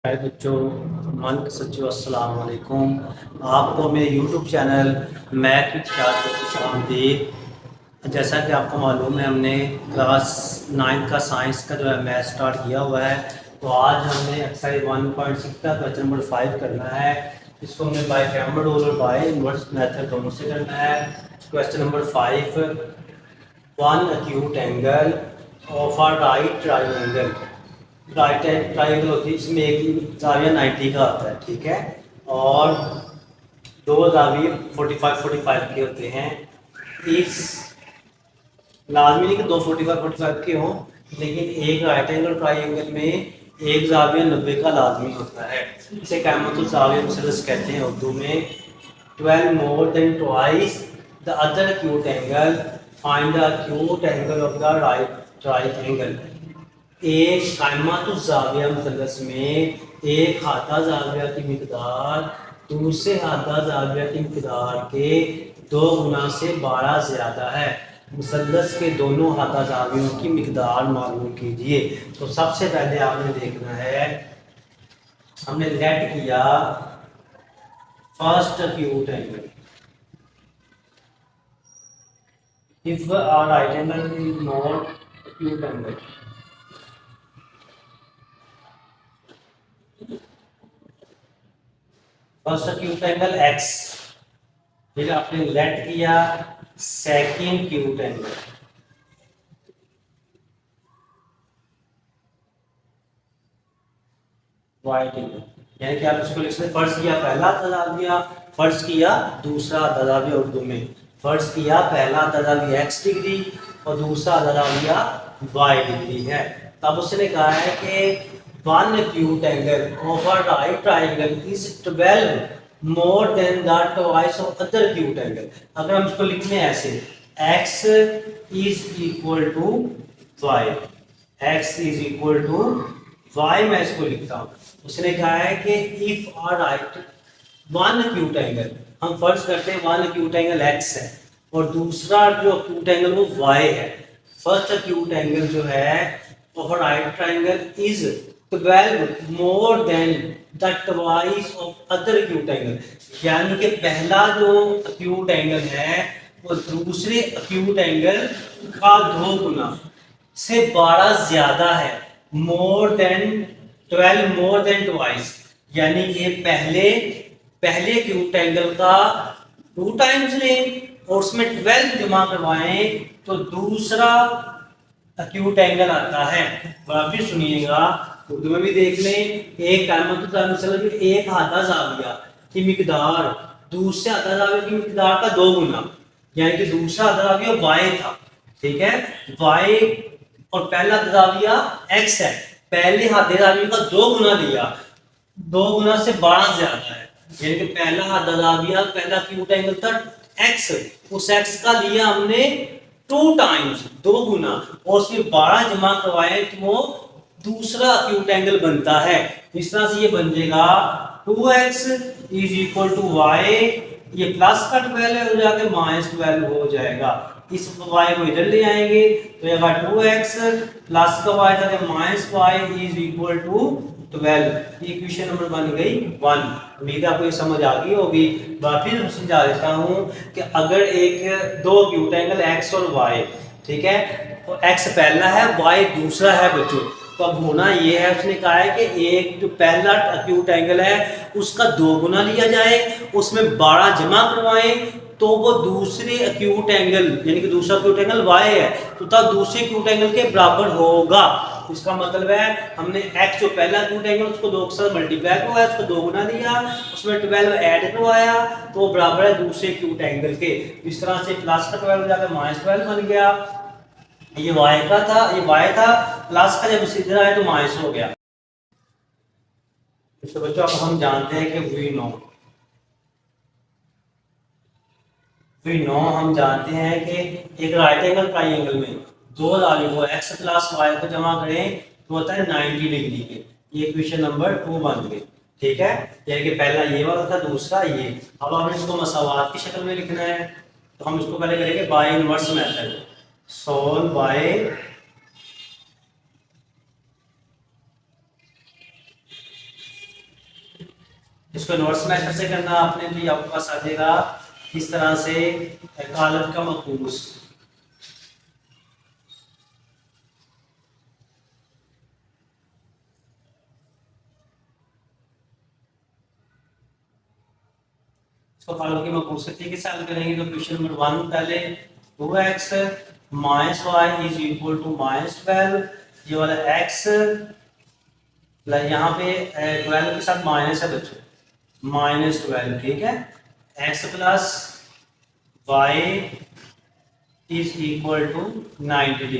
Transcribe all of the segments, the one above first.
हाय बच्चों, मन के सच्चों अस्सलाम वालेकुम। आपको मेरे यूट्यूब चैनल मैथ विद शाद को खुश आमदीद। जैसा कि आपको मालूम है, हमने क्लास 9 का साइंस का जो है मैथ स्टार्ट किया हुआ है। तो आज हमने एक्सरसाइज 1.6 का क्वेश्चन नंबर 5 करना है। इसको हमने बाय कैमरा रूल और बाय इनवर्स मेथड दोनों से करना है। Question number 5, one acute angle of a right triangle. Right hand triangle होती है, इसमें एक जाविया 90 का आता है, ठीक है। और दो जाविये 45 के होते हैं। इस लाजमी नहीं कि दो 45 के हों, लेकिन एक राइट एंगल ट्राइंगल में एक जाविया 90 का लाजमी होता है। इसे कैमतुल जाविया मुसल्लस कहते हैं उर्दू में। 12 more then twice the other acute angle, find the acute angle of the right triangle. एक कायमातुल जाविया मुसल्लस में एक हाथा जाविया की मिकदार दूसरे हाथा जाविया की मिकदार के 2 गुना से 12 ज़्यादा है। मुसल्लस के दोनों हाथा जावियों की मिकदार मालूम कीजिए। तो सबसे पहले आपने देखना है, हमने लेट किया first acute angle. If are right angle is not acute angle, first acute angle x. फिर आपने लेट किया second acute angle, y angle. यानी कि आप इसको लिख सकते, फर्ज किया पहला तदाविया, फर्ज किया दूसरा तदाविया। उर्दू में फर्ज किया पहला तदाविया एक्स डिग्री और दूसरा तदाविया वाई डिग्री है। तब उसने कहा है कि one acute angle of a right triangle is 12 more than the twice of other acute angle. अगर हम इसको लिखने ऐसे, x is equal to y, x is equal to y, मैं इसको लिखता हूँ। उसने कहा है कि if are right one acute angle, हम फर्ज करते हैं वन एक्यूट एंगल x है और दूसरा जो एक्यूट एंगल वो y है। फर्स्ट एक्यूट एंगल जो है of a right triangle is 12 more than the twice of other acute angle. यानी कि पहला जो एक्यूट एंगल है वो दूसरे एक्यूट एंगल का 2 गुना से 12 ज्यादा है। More than 12 more then twice, यानी कि पहले एक्यूट एंगल का 2 टाइम्स लें और उसमें 12 जमा करवाएं तो दूसरा एक्यूट एंगल आता है। वापिस सुनिएगा, उर्दू में भी देख लें। एक एक हाथा जाविया की मिकदार दूसरे हाथा जाविया की मिकदार का 2 गुना, यानी कि दूसरा हाथा जाविया वाई था, ठीक है। वाई और पहला जाविया एक्स है, पहले हाथे जाविया का 2 गुना लिया, 2 गुना से 12 ज्यादा है। यानी कि पहला हाथा जाविया पहला एक्यूट एंगल था एक्स, उस एक्स का लिया हमने 2 टाइम्स 2 गुना और उसमें 12 जमा करवाए तो वो दूसरा एक्यूट एंगल बनता है। इस तरह से ये बन जाएगा 2x is equal to y, ये प्लस का 12 हो जाके -12 हो जाएगा। इस y को इधर ले आएंगे तो ये 2x प्लस का y था -y इज इक्वल टू 12। ये इक्वेशन नंबर बन गई 1। उम्मीद आपको ये समझ आ गई होगी। वापिस समझा देता हूँ कि अगर एक दो एक्यूट एंगल x और y, ठीक है, तो x पहला है y दूसरा है बच्चों, तो अब होना ये है, उसने कहा है कि एक जो पहला एक्यूट एंगल है उसका 2 गुना लिया जाए, उसमें 12 जमा करवाएं तो वो दूसरे एक्यूट एंगल यानी कि दूसरा एक्यूट एंगल y है तो तब दूसरे एक्यूट एंगल के बराबर होगा। इसका मतलब है हमने x जो पहला एक्यूट एंगल उसको 2 के साथ मल्टीप्लाई करवाया, उसको 2 गुना दिया, उसमें 12 ऐड करवाया तो वो बराबर है दूसरे एक्यूट एंगल के। इस तरह से प्लस का 12 जाकर -12 बन गया। ये y का था, ये y था, प्लस का जब इधर आया तो माइनस हो गया। तो बच्चों अब हम जानते हैं कि हम जानते हैं कि एक राइट एंगल ट्राइंगल में दो जावियों को x प्लस वाई को जमा करें तो होता है 90 डिग्री के। ये इक्वेशन नंबर 2 बन गई, ठीक है। यानी कि पहला ये वाला था, दूसरा ये। अब हमें इसको मसावात की शक्ल में लिखना है तो हम इसको पहले करेंगे बाय इनवर्स मेथड, सोल्व इसको इनवर्स मेथड से करना आपने तो ये आपके पास आ जाएगा इस तरह से कॉलम का मकूस। इसको कॉलम के मकूस से ठीक है सॉल्व करेंगे तो क्वेश्चन नंबर 1 पहले 2x minus y is equal to -12, ये वाला x यहाँ पे 12 के साथ माइनस है बच्चों, -12 ठीक है, x plus y is equal to 90 degree.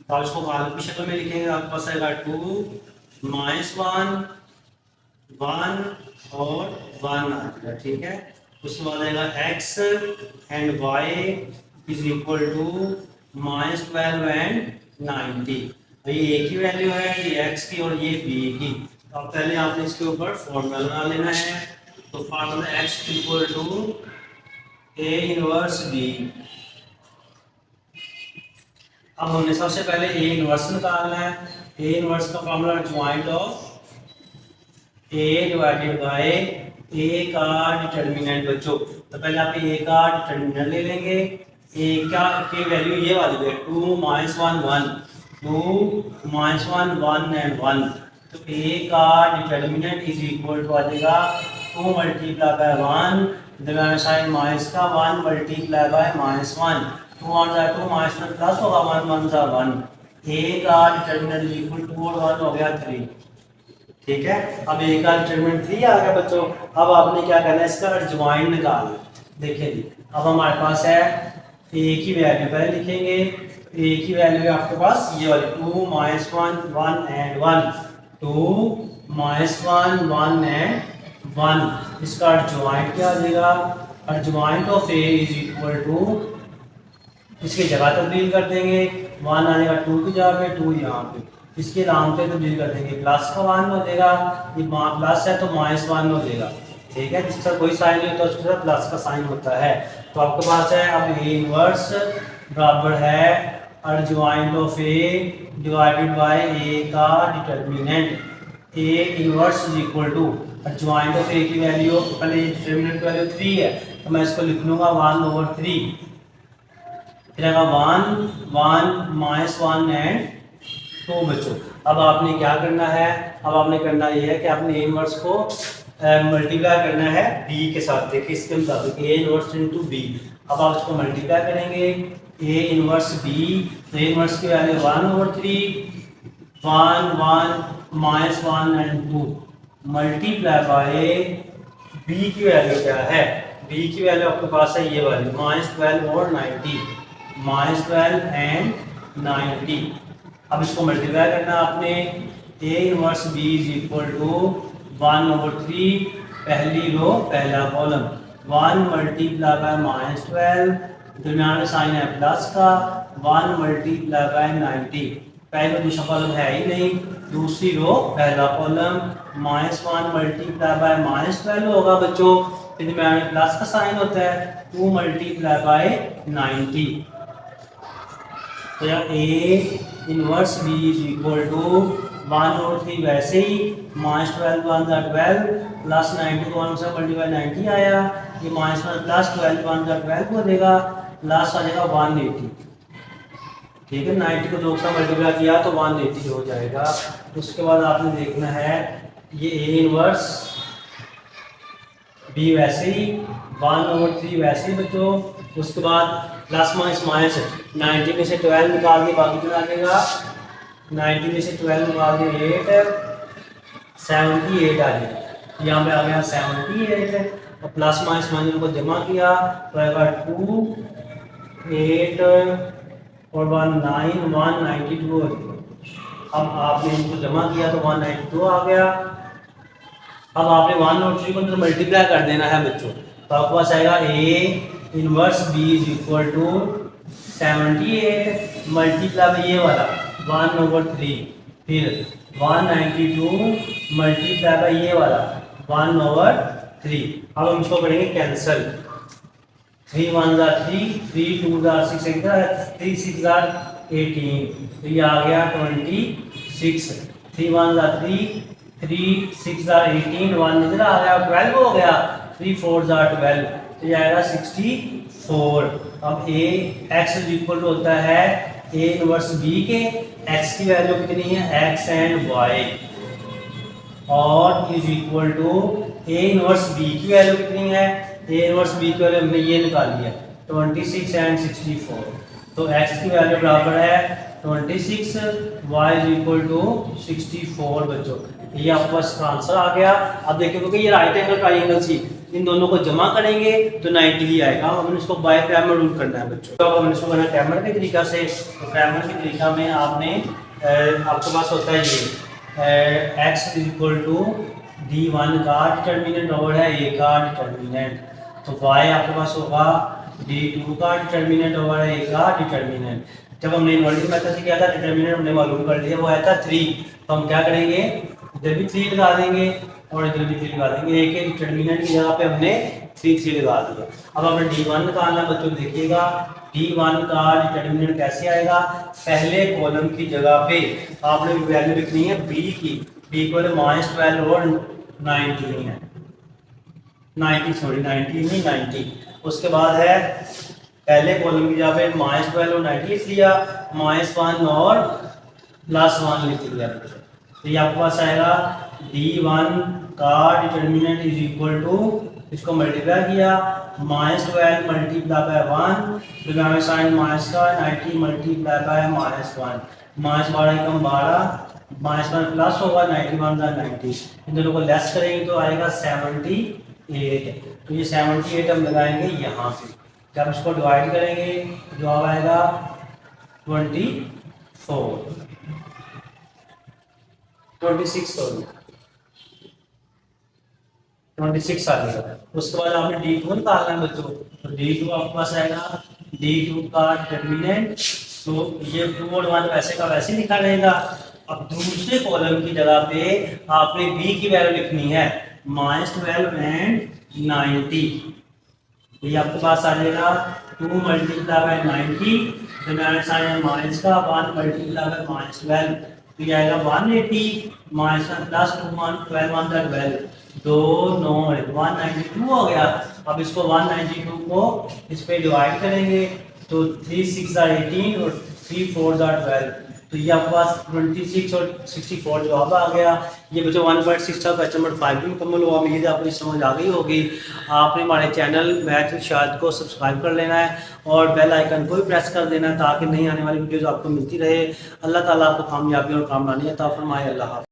तो आप इसको कॉलम की शक्ल में लिखेंगे, आपके पास आएगा 2 -1 1 और 1 आ जाएगा ठीक है। उसके बाद आएगा x and y is equal to -12 and 90। तो ये एक ही वैल्यू है, ये x की और ये b की। तो अब पहले आपने इसके ऊपर फॉर्मूला बना लेना है। तो formula x equal to a inverse b। अब हमने सबसे पहले a इनवर्स निकालना है। a इनवर्स का formula joint of a divided by a का डिटर्मिनेंट बच्चों। तो पहले आप a का डिटर्मिनेंट ले लेंगे। a का की वैल्यू ये वाली है 2 -1 1 2 -1 1 एंड 1। तो a का डिटर्मिनेंट इज इक्वल टू आ जाएगा 2 मल्टीप्लाई बाय 1 दरमियान साइन माइनस का 1 मल्टीप्लाई बाय -1 2 1 जा 2 -1 प्लस होगा 1 1 जा 1। a का डिटर्मिनेंट इज इक्वल टू और 1 हो गया 3 ठीक है। अब a का डिटरमिनेंट 3 आ गया बच्चों। अब आपने क्या करना है, इसका एडजॉइंट निकालना। देखिए जी, अब हमारे पास है a की वैल्यू पहले लिखेंगे। a की वैल्यू आपके पास ये वाली 2 -1 1 एंड 1 2 -1 1 एंड 1। इसका एडजॉइंट क्या आ जाएगा, adjoint of a is equal to, इसकी जगह तब्दील कर देंगे, 1 आ जाएगा 2 की जगह पे, 2 यहाँ पे, इसके नाम पे तब्दील कर देंगे, प्लस का 1 हो जाएगा, ये प्लस है तो -1 हो जाएगा ठीक है। जिसका कोई साइन नहीं होता उसके साथ प्लस का साइन होता है। तो आपके पास है अब a इनवर्स बराबर है adjoint of a divided by a का determinant. a inverse is equal to adjoint of a की वैल्यू, पहले डिटर्मिनेंट की वैल्यू 3 है तो मैं इसको लिख लूंगा 1/3, फिर आएगा 1 1 -1 एंड 2 बच्चों। अब आपने क्या करना है, अब आपने करना ये है कि आपने a इनवर्स को मल्टीप्लाई करना है b के साथ। देखिए इसके मुताबिक a इनवर्स इनटू b। अब आप इसको मल्टीप्लाई करेंगे a इनवर्स b, तो a इनवर्स की value 1/3 1 1 -1 and 2 multiply by b की वैल्यू क्या है, b की वैल्यू आपके पास है ये वाली -12 और 90 -12 एंड 90। अब इसको मल्टीप्लाई करना आपने, a inverse b is equal to 1/3 पहली रो पहला कॉलम 1 मल्टीप्लाई बाय -12 दरमियान में साइन है प्लस का 1 मल्टीप्लाई बाय 90। पहले दूसरा कॉलम है ही नहीं, दूसरी रो पहला कॉलम -1 मल्टीप्लाई बाय -12 होगा बच्चों, फिर दरमियान में प्लस का साइन होता है 2 मल्टीप्लाई बाय 90। तो यार a inverse b is equal to 1/3 वैसे ही -12 1 12 प्लस 90 को 1 से मल्टीप्लाई 90 आया, ये -1 प्लस 12 1 12 हो जाएगा, प्लस आ जाएगा 180 ठीक है। 90 को 2 से मल्टीप्लाई किया तो 180 हो जाएगा। उसके बाद आपने देखना है ये a इनवर्स b वैसे ही 1/3 वैसे ही बच्चों। उसके बाद प्लस माइनस 90 में से 12 निकाल के बाकी कितना आ जाएगा, 90 में से 12 निकाल के 8 78 आ जाएगा, यहाँ पे आ गया 78 और प्लस माइनस माइनस को जमा किया तो आएगा 2 8 और 1 9 192 हो गया। अब आपने इनको जमा किया तो 192 आ गया। अब आपने 1/3 को तो मल्टीप्लाई कर देना है बच्चों, तो आपके पास आएगा a inverse b is equal to 78 multiply by ये वाला 1/3 फिर 192 मल्टीप्लाई बाय ये वाला 1/3। अब हम इसको करेंगे कैंसिल, 3 1 3 3 2 6 3 6 18, तो ये आ गया 26, 3 1 3 3 6 18, 1 इधर आ गया, 12 हो गया, 3 4 12, तो ये आएगा 64। अब a x is equal to होता है ए इनवर्स बी के, एक्स की वैल्यू कितनी है एक्स एंड वाई, और is equal to a inverse b की वैल्यू कितनी है, ए इनवर्स बी की वैल्यू हमने ये निकाली है 26 एंड 64, तो एक्स की वैल्यू बराबर है 26, y इज इक्वल टू 64 बच्चों, ये आपके पास इसका आंसर आ गया। अब देखिए क्योंकि ये राइट एंगल ट्राइंगल थी, इन दोनों को जमा करेंगे तो 90 ही आएगा। अब हमने इसको बाय क्रैमर रूल करना है बच्चों, तो अब हमने इसको करना है क्रैमर के तरीका से। तो क्रैमर के तरीका में आपने आपके पास होता है ये x is equal to d1 का डिटर्मिनेंट और है a का डिटर्मिनेंट, तो y आपके पास होगा d2 का डिटर्मिनेंट और है a का डिटर्मिनेंट। जब हमने इनवर्टिंग मेथड से किया था डिटर्मिनेंट हमने मालूम कर लिया, वो आया था 3, तो हम क्या करेंगे इधर भी 3 लगा देंगे और इधर भी 3 लगा देंगे, एक एक डिटर्मिनेंट की जगह पे हमने 3 लगा दिया। अब हमने d1 निकालना बच्चों, देखिएगा d1 का डिटर्मिनेंट कैसे आएगा, पहले कॉलम की जगह पे आपने वैल्यू लिखनी है b की, b को -12 और 19 है, 90, उसके बाद है पहले कॉलम की जगह पे -12 और 90 लिख लिया, -1 और +1 लिख लिया, तो ये आपके पास आएगा d1 का डिटर्मिनेंट इज इक्वल टू, इसको मल्टीप्लाई किया -12 मल्टीप्लाई बाय 1, फिर हमें साइन माइनस का 90 मल्टीप्लाई बाय -1, -12 कम 12, -1 प्लस होगा 91 का 90, इन दोनों को लेस करेंगे तो आएगा 78, तो ये 78 हम लगाएंगे यहाँ पे, जब इसको डिवाइड करेंगे तो जवाब आएगा 26 आ जाएगा। उसके बाद आपने d2 निकालना है बच्चों, तो d2 आपके पास आएगा d2 का डिटर्मिनेंट, तो ये 2 और 1 वैसे का वैसे लिखा रहेगा। अब दूसरे कॉलम की जगह पे आपने b की वैल्यू लिखनी है -12 एंड 90, तो ये आपके पास आ जाएगा 2 मल्टीप्लाई बाय 90, तो साइन माइनस का 1 मल्टीप्लाई बाय -12, तो ये आएगा 180 -1 प्लस 12 1 का 12, 2 9 192 हो गया। अब इसको 192 को इस पे डिवाइड करेंगे तो 3 6 18 और 3 4 12, तो ये आपके पास 26 और 64 जवाब आ गया। ये बच्चों 1.6 था, क्वेश्चन नंबर 5 भी मुकम्मल हुआ। उम्मीद है आपको समझ आ गई होगी। आपने हमारे चैनल मैथ विद शाहिद को सब्सक्राइब कर लेना है और बेल आइकन को भी प्रेस कर देना है ताकि नई आने वाली वीडियोज़ आपको मिलती रहे। अल्लाह ताला आपको कामयाबी और कामरानी अता फरमाए। अल्लाह हाफ़िज़।